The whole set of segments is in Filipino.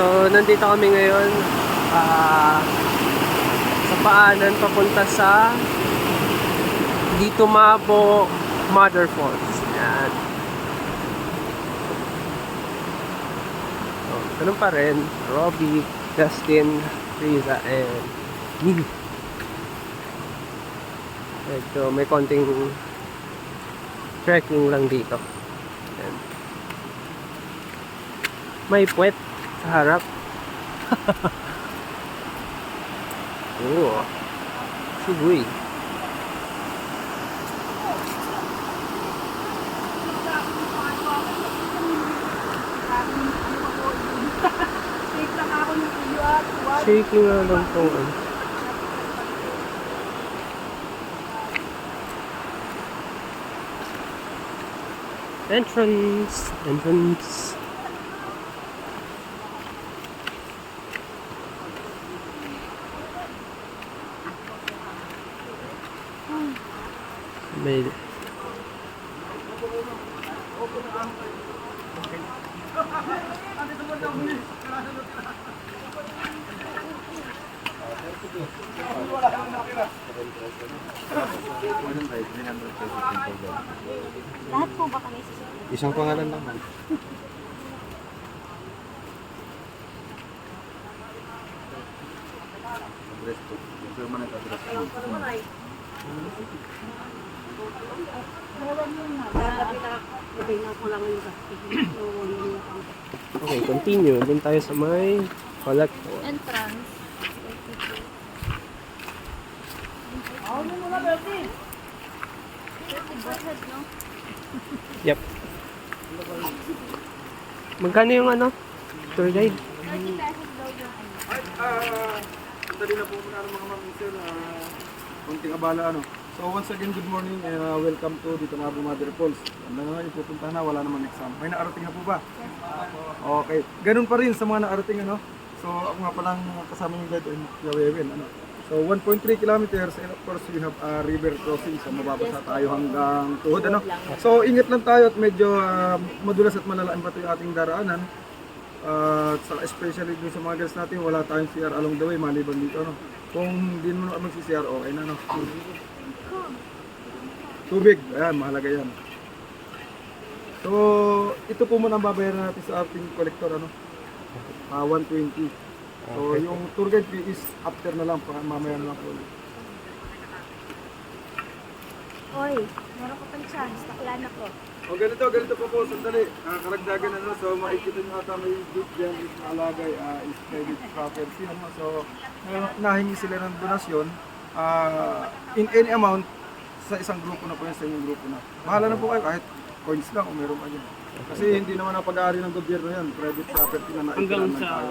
So, nandito kami ngayon sa paanan papunta sa Dito Mabo Mother Falls. Yan. So, ganun pa rin. Robbie, Dustin, Riza, and me. Medyo may konting trekking lang dito. Yan. May puwet sa harap. Oo. Sugoy. Shaking nga lang itong ano. Entrance. Made it. Lahat po ba kami susunod? Isang pangalan lang. Okay, continue. Doon tayo sa may collector. Entrance. Yep. Magkano yung ano? Tour guide? 30 pesos daw yung Dali na po muna ng mga ma'am sir. Konting abala ano. So once again, good morning and welcome to Dito Mabo Mother Falls. Ano na nga, ipupunta na, wala naman exam. May naarating na po ba? Okay. Ganun pa rin sa mga naarating ano. So ako nga palang kasama yung guide and Yawewin ano. So 1.3 kilometers and of course we have a river crossing. So mababasa tayo hanggang tuhod ano. So ingat lang tayo at medyo madulas at malalaan pa ito yung ating daraanan. Especially dun sa mga guys natin, wala tayong CR along the way maliban dito no. Kung hindi mo mag-CR, okay na no. Tubig, ayan, mahalaga yan. So, ito po muna ang babayaran natin sa ating collector ano. 120. So, Okay. yung tour guide fee is after na lang, mamaya na lang po. Oy, meron ko pang chance. Takla na po. O ganito po sandali. Karagdagan ano, so makikita nyo ata may group dyan is nakalagay is private property. Ano? So, nahingi sila ng donasyon in any amount sa isang grupo na po yan, sa inyong grupo na. Bahala na po kayo kahit coins lang o meron pa dyan. Kasi hindi naman ang pag-aari ng gobyerno yan, private property na naitiran ng tayo.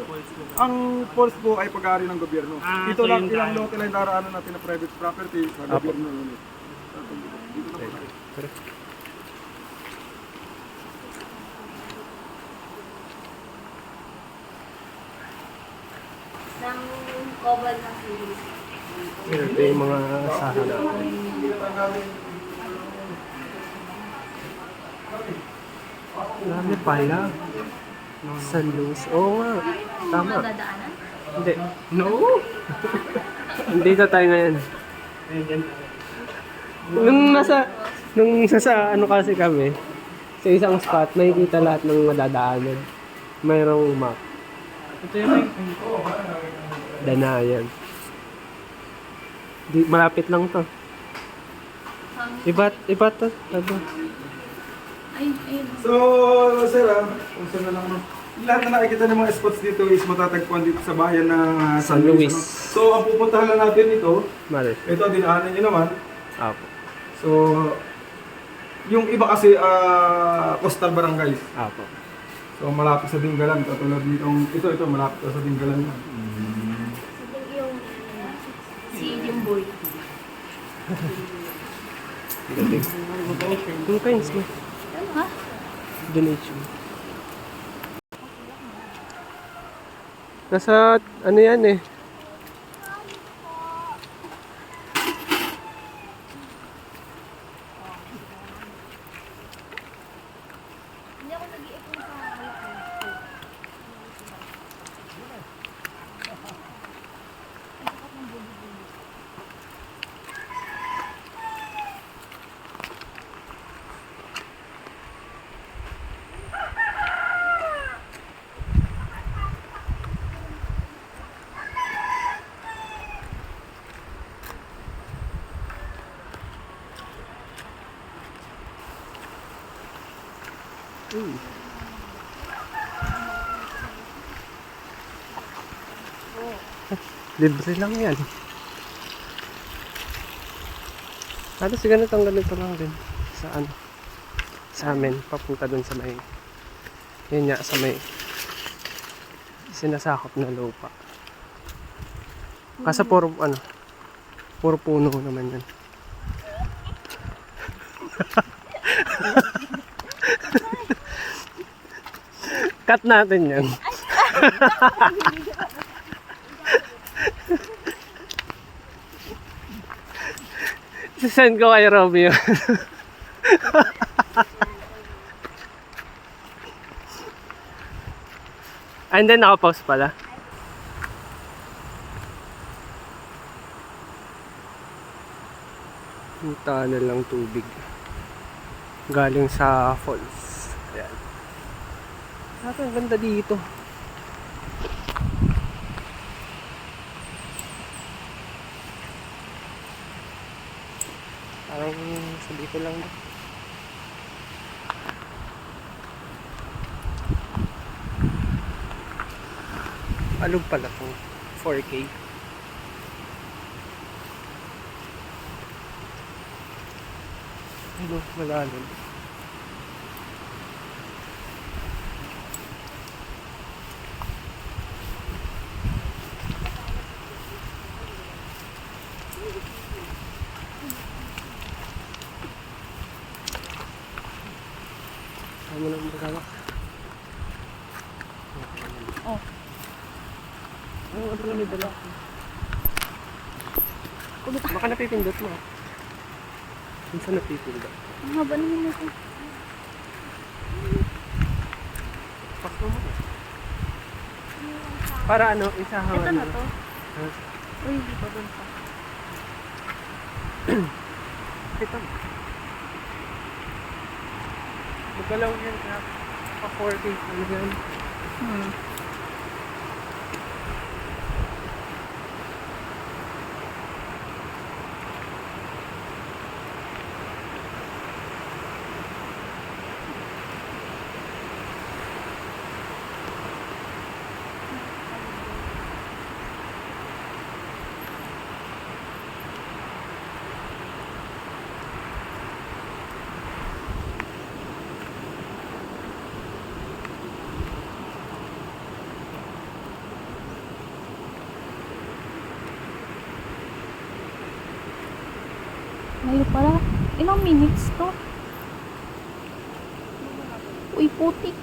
Ang falls po ay pag-aari ng gobyerno. Ito lang ilang lote lang daraanan natin na private property sa gobyerno yun. Dito na po tayo. Ng cover ng series. Ito yung mga asahan natin. Marami pala. San Luis. Oo nga. Tama. Dadaanan? Hindi. No! Dito tayo ngayon. Nung nasa ano kasi kami, sa isang spot, nakikita lahat ng madadaanan. Mayroong map. Ito yung Danayan. Malapit lang to. Iba to. Ano? Ayun. So, sir, kung saan na lang, no? Lahat na nakikita ng mga spots dito is matatagpuan dito sa bayan ng San Luis. Ano? So, ang pupuntahan lang natin ito, Mali. ito, dinaanan nyo naman. Apo. So, yung iba kasi, coastal barangays. Apo. So, malapit sa Dingalan. Katulad nitong, ito, malapit sa Dingalan. Yung si Jimboy. Galing. Yung coins mo. Ano ha? Donation. Nasa, ano yan eh. Hindi ako nag-iipon sa Libre lang yan. Halos ganito lang din sa ano, sa amin, papunta dun sa may, yun nga, sa may sinasakop na lupa. Kasi puro ano, puro puno naman yan. Cut natin yan. Sisend ko kay Robby yun. And then nakapause pala. Yung tunnel lang tubig. Galing sa falls. Ayan. Ang ganda dito. Parang sabi ko lang. Alog pala po. 4K. Ano, malalim. Ano na ang magawak? Oh. Ano na may dala? Baka napipindot mo. Minsan napipindot. Ang haba naman ito. Pakto mo. Para ano, isahangan Ito na mo. to. Huh? Uy, hindi pa doon pa. Ito. Magalaw yan ka. Pa 4K. Ano yan? Ngayon pala. Ilang minutes to? Uy, putik.